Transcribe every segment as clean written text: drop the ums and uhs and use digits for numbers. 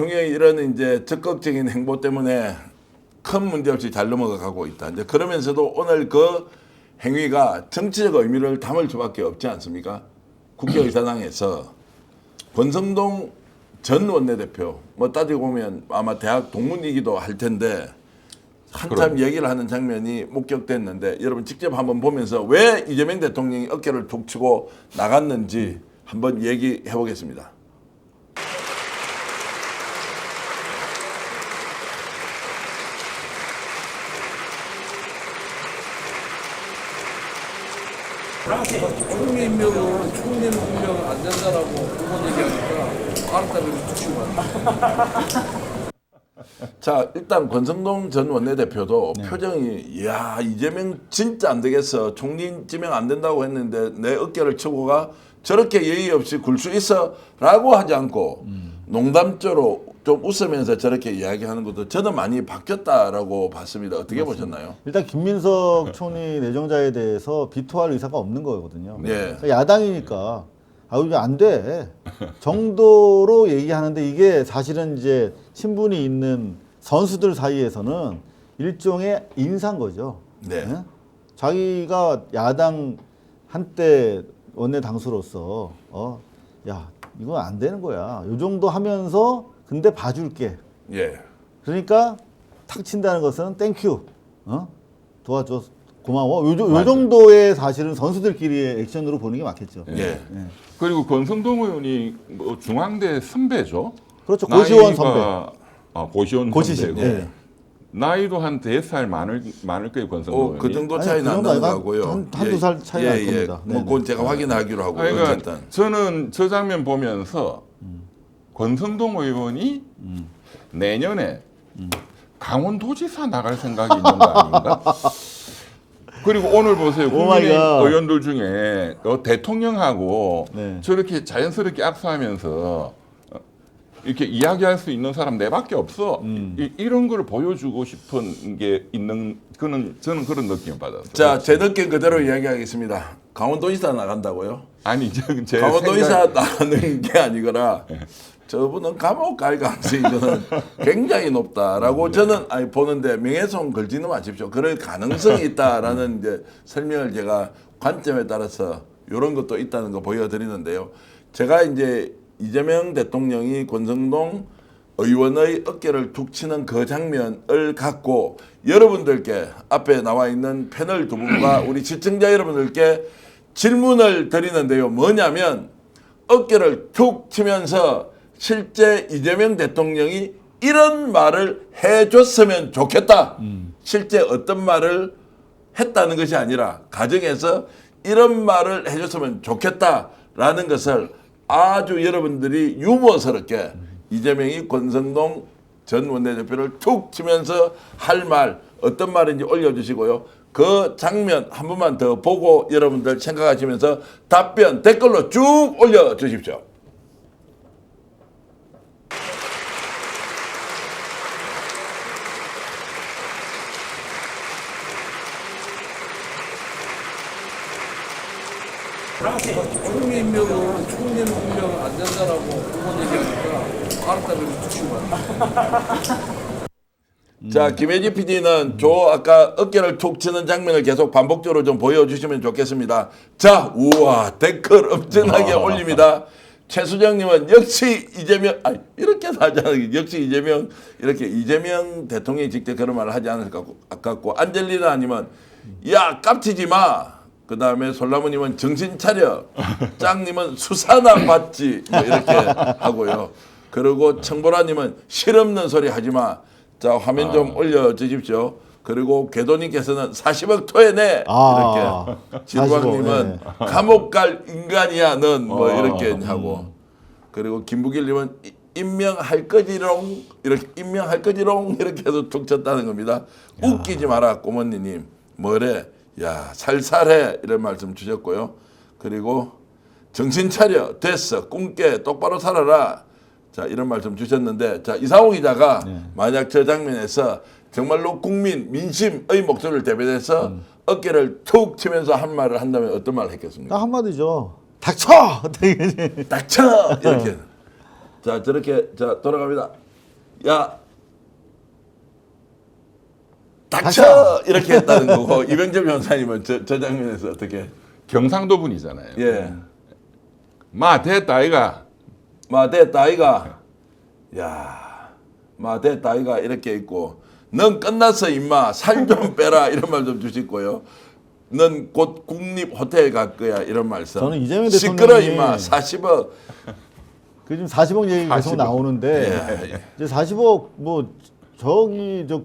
대통령의 이런 이제 적극적인 행보 때문에 큰 문제 없이 잘 넘어가고 있다. 이제 그러면서도 오늘 그 행위가 정치적 의미를 담을 수밖에 없지 않습니까? 국회의사당에서 권성동 전 원내대표, 뭐 따지고 보면 아마 대학 동문이기도 할 텐데 한참 얘기를 하는 장면이 목격됐는데 여러분 직접 한번 보면서 왜 이재명 대통령이 어깨를 툭 치고 나갔는지 한번 얘기해 보겠습니다. 총리 임명은 총리 임명은 안 된다라고 그건 얘기하니까 알았다 그래서 툭치고 갔다. 자, 일단 권성동 전 원내대표도 표정이 이야 이재명 진짜 안 되겠어. 총리 지명 안 된다고 했는데 내 어깨를 치고가 저렇게 예의 없이 굴 수 있어? 라고 하지 않고 농담조로 좀 웃으면서 저렇게 이야기하는 것도 저는 많이 바뀌었다라고 봤습니다. 어떻게 보셨나요? 일단 김민석 총리 내정자에 대해서 비토할 의사가 없는 거거든요. 네. 야당이니까 이게 안 돼. 정도로 얘기하는데 이게 사실은 이제 신분이 있는 선수들 사이에서는 일종의 인사인 거죠. 네. 예? 자기가 야당 한때 원내 당수로서 야 이건 안 되는 거야. 요 정도 하면서 근데 봐줄게. 예. 그러니까 탁 친다는 것은 땡큐. 도와줘. 고마워. 요 정도의 사실은 선수들끼리의 액션으로 보는 게 맞겠죠. 예. 그리고 권성동 의원이 뭐 중앙대 선배죠. 그렇죠. 고시원 선배. 고시원 고시실. 선배고 예. 나이도 한 4살 많을 거예요 권성동 의원이. 그 정도 차이 아니, 그 정도 난다고 아니라 하고요. 한두 살 차이 날 겁니다. 뭐 네네. 그건 제가 확인하기로 하고요. 그러니까 어쨌든. 저는 저 장면 보면서 권성동 의원이 내년에 강원도지사 나갈 생각이 있는 거 아닌가? 그리고 오늘 보세요. 오 국민의 마이 갓. 의원들 중에 대통령하고 네. 저렇게 자연스럽게 악수하면서 이렇게 이야기할 수 있는 사람 내밖에 없어. 이런 걸 보여주고 싶은 게 있는 저는 그런 느낌을 받았어요. 자, 제 느낌 그대로 이야기하겠습니다. 강원도지사 나간다고요? 아니 제 강원도지사 나가는 게 아니거나 저분은 감옥 갈 가능성이 저는 굉장히 높다라고 저는 보는데 명예훼손 걸지는 마십시오. 그럴 가능성이 있다라는 이제 설명을 제가 관점에 따라서 이런 것도 있다는 거 보여드리는데요. 제가 이제 이재명 대통령이 권성동 의원의 어깨를 툭 치는 그 장면을 갖고 여러분들께 앞에 나와 있는 패널 두 분과 우리 시청자 여러분들께 질문을 드리는데요. 뭐냐면 어깨를 툭 치면서 실제 이재명 대통령이 이런 말을 해줬으면 좋겠다. 실제 어떤 말을 했다는 것이 아니라 가정에서 이런 말을 해줬으면 좋겠다라는 것을 아주 여러분들이 유머스럽게 이재명이 권성동 전 원내대표를 툭 치면서 할 말 어떤 말인지 올려주시고요. 그 장면 한 번만 더 보고 여러분들 생각하시면서 답변 댓글로 쭉 올려주십시오. 총리 임명은 총리 임명은 안 된다라고 그건 얘기하니까 알았다 그래서 툭치고 갔다. 자, 김혜지 PD는 아까 어깨를 툭 치는 장면을 계속 반복적으로 좀 보여주시면 좋겠습니다. 자, 우와, 댓글 엄청나게 올립니다. 최수정님은 역시 이재명, 이렇게 하잖아요. 역시 이재명, 이렇게 이재명 대통령이 직접 그런 말을 하지 않을 것 같고, 안젤리나님은 야, 깝치지 마. 그 다음에 솔라무님은 정신 차려. 짱님은 수사나 받지. 뭐 이렇게 하고요. 그리고 청보라님은 실없는 소리 하지 마. 자, 화면 좀 올려주십시오. 그리고 궤도님께서는 40억 토해내. 이렇게. 진광님은 감옥 갈 인간이야, 넌. 뭐 이렇게 하고. 그리고 김부길님은 임명할 거지롱. 이렇게 임명할 거지롱. 이렇게 해서 툭 쳤다는 겁니다. 웃기지 마라, 꼬머니님. 뭐래. 야, 살살해. 이런 말씀 주셨고요. 그리고 정신 차려. 됐어. 꿈깨. 똑바로 살아라. 자, 이런 말씀 주셨는데, 자, 이상호 기자가 만약 저 장면에서 정말로 국민, 민심의 목소리를 대변해서 어깨를 툭 치면서 한 말을 한다면 어떤 말을 했겠습니까? 딱 한마디죠. 닥쳐! 닥쳐! 이렇게. 자, 저렇게, 자, 돌아갑니다. 야 닥쳐 이렇게 했다는 거고 이병철 변호사님은 저 장면에서 어떻게? 경상도 분이잖아요. 예. 마 됐다 아이가. 됐다 아이가. 야, 됐다 아이가 이렇게 있고 넌 끝났어 임마 살 좀 빼라 이런 말 좀 주시고요. 넌 곧 국립 호텔 갈 거야 이런 말씀. 저는 이재명 시끄러 대통령이 임마 40억. 그 지금 40억 얘기 계속 40억. 나오는데 예. 이제 40억 뭐 저기 저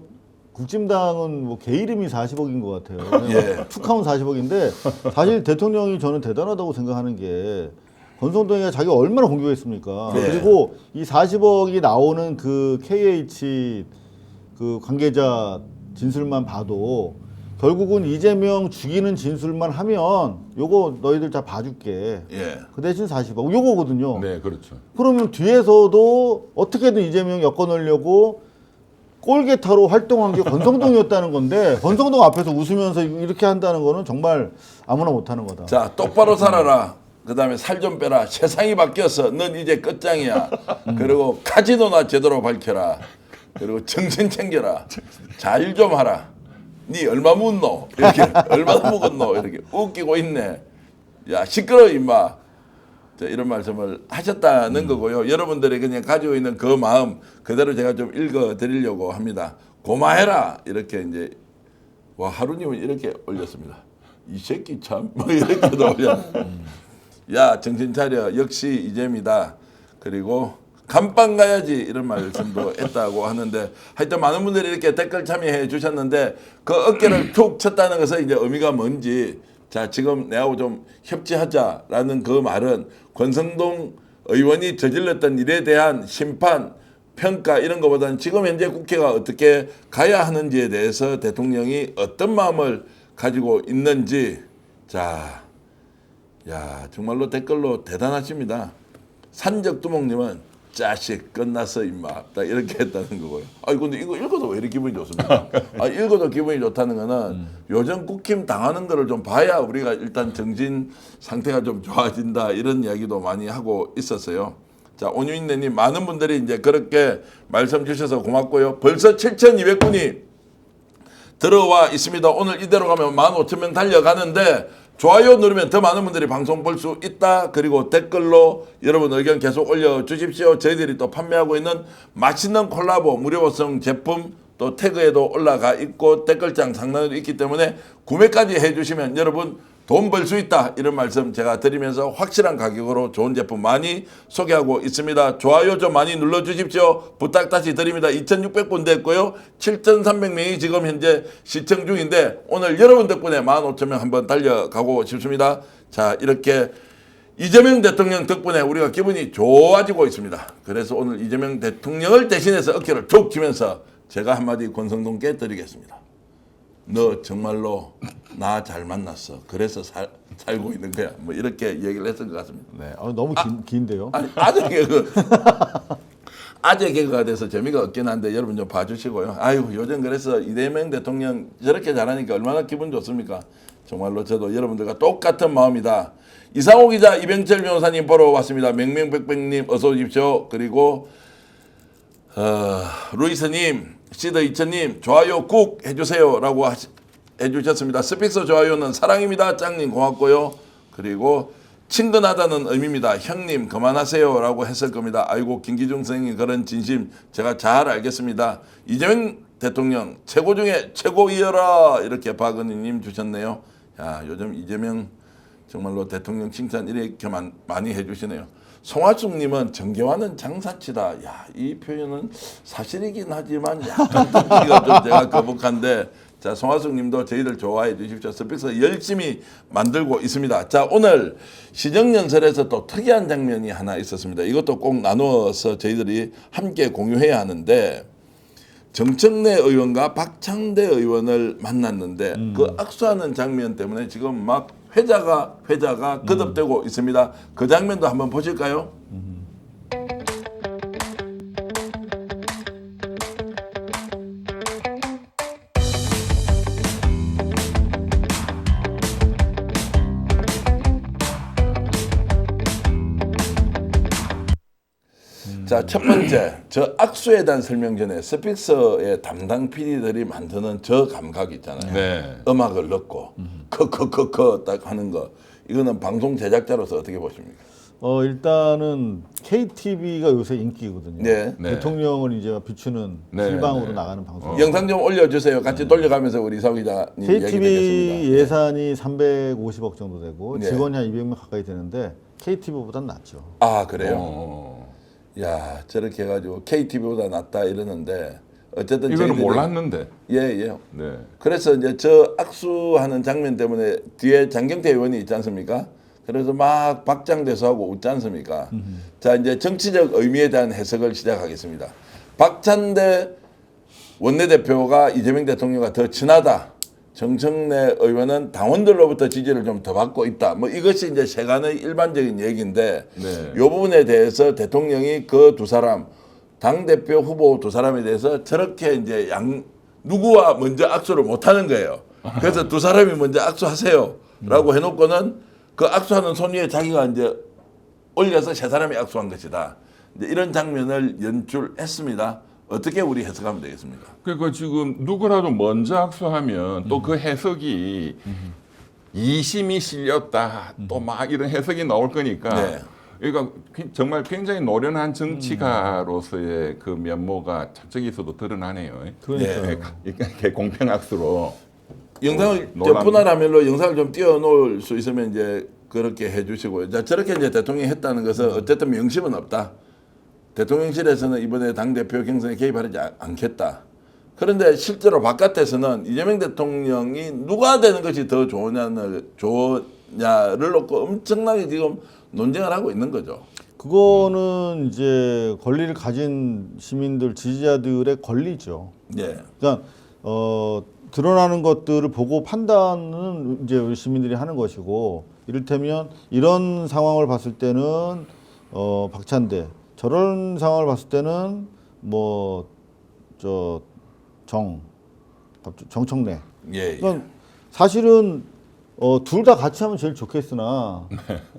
국진당은 뭐 개 이름이 40억인 것 같아요. 예. 툭하면 40억인데 사실 대통령이 저는 대단하다고 생각하는 게 권성동이가 자기가 얼마나 공격했습니까? 예. 그리고 이 40억이 나오는 그 KH 그 관계자 진술만 봐도 결국은 이재명 죽이는 진술만 하면 요거 너희들 다 봐줄게. 예. 그 대신 40억 요거거든요. 네, 그렇죠. 그러면 뒤에서도 어떻게든 이재명 엮어넣으려고 꼴개타로 활동한 게 권성동이었다는 건데 권성동 앞에서 웃으면서 이렇게 한다는 거는 정말 아무나 못하는 거다. 자 똑바로 살아라. 그다음에 살 좀 빼라. 세상이 바뀌었어. 넌 이제 끝장이야. 그리고 카지노나 제대로 밝혀라. 그리고 정신 챙겨라. 잘 좀 하라. 니 얼마 묻노? 이렇게 얼마나 묵었노? 이렇게 웃기고 있네. 야 시끄러 임마. 자, 이런 말씀을 하셨다는 거고요. 여러분들이 그냥 가지고 있는 그 마음 그대로 제가 좀 읽어 드리려고 합니다. 고마해라 이렇게 이제 와 하루님은 이렇게 올렸습니다. 이 새끼 참 뭐 이렇게도 올려. 야 정신 차려 역시 이재미다. 그리고 감방 가야지 이런 말씀도 했다고 하는데 하여튼 많은 분들이 이렇게 댓글 참여해 주셨는데 그 어깨를 툭 쳤다는 것은 이제 의미가 뭔지 자 지금 내하고 좀 협치하자라는 그 말은 권성동 의원이 저질렀던 일에 대한 심판 평가 이런 것보다는 지금 현재 국회가 어떻게 가야 하는지에 대해서 대통령이 어떤 마음을 가지고 있는지 자 야 정말로 댓글로 대단하십니다. 산적두목님은 짜식 끝났어 임마 딱 이렇게 했다는 거고요. 아니 근데 이거 읽어도 왜 이렇게 기분이 좋습니까? 읽어도 기분이 좋다는 거는 요즘 국힘 당하는 거를 좀 봐야 우리가 일단 정신 상태가 좀 좋아진다 이런 이야기도 많이 하고 있었어요. 자 온유인네님 많은 분들이 이제 그렇게 말씀 주셔서 고맙고요. 벌써 7,200분이 들어와 있습니다. 오늘 이대로 가면 15,000명 달려가는데 좋아요 누르면 더 많은 분들이 방송 볼 수 있다. 그리고 댓글로 여러분 의견 계속 올려주십시오. 저희들이 또 판매하고 있는 맛있는 콜라보 무료성 제품 또 태그에도 올라가 있고 댓글장 상단에도 있기 때문에 구매까지 해주시면 여러분 돈 벌 수 있다. 이런 말씀 제가 드리면서 확실한 가격으로 좋은 제품 많이 소개하고 있습니다. 좋아요 좀 많이 눌러주십시오. 부탁 다시 드립니다. 2,600분 됐고요. 7,300명이 지금 현재 시청 중인데 오늘 여러분 덕분에 15,000명 한번 달려가고 싶습니다. 자 이렇게 이재명 대통령 덕분에 우리가 기분이 좋아지고 있습니다. 그래서 오늘 이재명 대통령을 대신해서 어깨를 툭 치면서 제가 한마디 권성동께 드리겠습니다. 너 정말로 나 잘 만났어. 그래서 살고 있는 거야. 뭐 이렇게 얘기를 했을 것 같습니다. 네, 너무 긴데요. 아니, 아재 개그. 아재 개그가 돼서 재미가 없긴 한데 여러분 좀 봐주시고요. 아유 요즘 그래서 이재명 대통령 저렇게 잘하니까 얼마나 기분 좋습니까? 정말로 저도 여러분들과 똑같은 마음이다. 이상호 기자, 이병철 변호사님 보러 왔습니다. 맹맹백백님 어서 오십시오. 그리고 루이스님, 시더 이천님 좋아요 꾹 해주세요 라고 해주셨습니다. 스픽서 좋아요는 사랑입니다. 짱님 고맙고요. 그리고 친근하다는 의미입니다. 형님 그만하세요 라고 했을 겁니다. 아이고 김기중 선생님 그런 진심 제가 잘 알겠습니다. 이재명 대통령 최고 중에 최고이여라 이렇게 박은희님 주셨네요. 야 요즘 이재명 정말로 대통령 칭찬 이렇게 많이 해주시네요. 송하숙님은 정계화는 장사치다. 야, 이 표현은 사실이긴 하지만 약간 듣기가 좀 제가 거북한데 자, 송하숙님도 저희들 좋아해 주십시오. 스픽서 열심히 만들고 있습니다. 자, 오늘 시정연설에서 또 특이한 장면이 하나 있었습니다. 이것도 꼭 나누어서 저희들이 함께 공유해야 하는데 정청래 의원과 박창대 의원을 만났는데 그 악수하는 장면 때문에 지금 막 회자가 거듭되고 있습니다. 그 장면도 한번 보실까요? 자, 첫 번째, 저 악수에 대한 설명 전에 스픽서의 담당 PD들이 만드는 저 감각 있잖아요. 네. 음악을 넣고 커커커커 딱 하는 거. 이거는 방송 제작자로서 어떻게 보십니까? 일단은 KTV가 요새 인기거든요. 네. 네. 대통령을 이제 비추는 네, 실방으로 네. 나가는 방송. 영상 좀 올려주세요. 같이 돌려가면서 우리 이사우 기자님 얘기 KTV 듣겠습니다. 예산이 350억 정도 되고 네. 직원이 한 200명 가까이 되는데 KTV보단 낫죠. 아, 그래요? 야, 야, 저렇게 해가지고 KTV보다 낫다 이러는데 어쨌든 이거는 저희들이- 몰랐는데. 예, 예. 네. 그래서 이제 저 악수하는 장면 때문에 뒤에 장경태 의원이 있지 않습니까? 그래서 막 박장대소 하고 웃지 않습니까? 자, 이제 정치적 의미에 대한 해석을 시작하겠습니다. 박찬대 원내대표가 이재명 대통령과 더 친하다. 정청래 의원은 당원들로부터 지지를 좀 더 받고 있다. 뭐 이것이 이제 세간의 일반적인 얘기인데 네. 이 부분에 대해서 대통령이 그 두 사람 당대표 후보 두 사람에 대해서 저렇게 이제 누구와 먼저 악수를 못 하는 거예요. 그래서 두 사람이 먼저 악수하세요라고 해놓고는 그 악수하는 손 위에 자기가 이제 올려서 세 사람이 악수한 것이다. 이제 이런 장면을 연출했습니다. 어떻게 우리 해석하면 되겠습니까? 그러니까 지금 누구라도 먼저 악수하면 또 그 해석이 이심이 실렸다. 또 막 이런 해석이 나올 거니까. 네. 그러니까 정말 굉장히 노련한 정치가로서의 그 면모가 저기서도 드러나네요. 그러니까요. 이렇게 공평 악수로. 영상을 놀랍네. 분할화면로 영상을 좀 띄워놓을 수 있으면 이제 그렇게 해주시고요. 자, 저렇게 이제 대통령이 했다는 것은 어쨌든 명심은 없다. 대통령실에서는 이번에 당대표 경선에 개입하지 않겠다. 그런데 실제로 바깥에서는 이재명 대통령이 누가 되는 것이 더 좋으냐를 놓고 엄청나게 지금 논쟁을 하고 있는 거죠. 그거는 이제 권리를 가진 시민들 지지자들의 권리죠. 예. 그러니까 드러나는 것들을 보고 판단은 이제 우리 시민들이 하는 것이고, 이를테면 이런 상황을 봤을 때는 박찬대, 저런 상황을 봤을 때는 뭐 정청래. 예. 그러니까 사실은 둘 다 같이 하면 제일 좋겠으나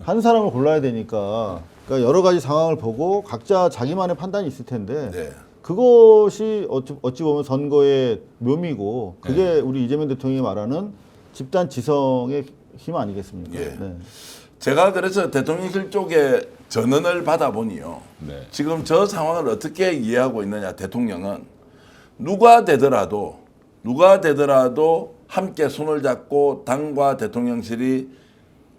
한 사람을 골라야 되니까, 그러니까 여러 가지 상황을 보고 각자 자기만의 판단이 있을 텐데 네. 그것이 어찌 보면 선거의 묘미고, 그게 우리 이재명 대통령이 말하는 집단 지성의 힘 아니겠습니까? 예. 네. 제가 그래서 대통령실 쪽에 전언을 받아보니요. 네. 지금 저 상황을 어떻게 이해하고 있느냐. 대통령은 누가 되더라도 함께 손을 잡고 당과 대통령실이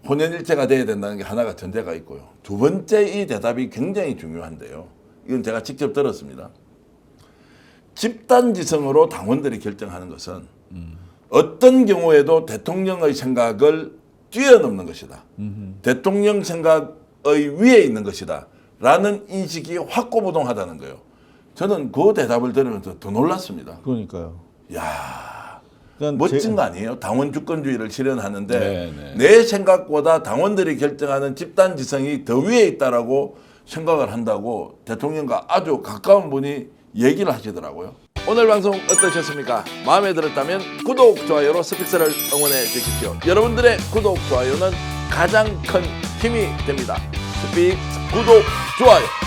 혼연일체가 돼야 된다는 게 하나가 전제가 있고요. 두 번째 이 대답이 굉장히 중요한데요. 이건 제가 직접 들었습니다. 집단지성으로 당원들이 결정하는 것은 어떤 경우에도 대통령의 생각을 뛰어넘는 것이다. 대통령 생각의 위에 있는 것이다. 라는 인식이 확고부동하다는 거예요. 저는 그 대답을 들으면서 더 놀랐습니다. 그러니까요. 야, 그러니까 멋진 거 아니에요? 당원 주권주의를 실현하는데 네, 네. 내 생각보다 당원들이 결정하는 집단 지성이 더 위에 있다라고 생각을 한다고 대통령과 아주 가까운 분이 얘기를 하시더라고요. 오늘 방송 어떠셨습니까? 마음에 들었다면 구독, 좋아요로 스픽스를 응원해 주십시오. 여러분들의 구독, 좋아요는 가장 큰 힘이 됩니다. 스픽스 구독, 좋아요.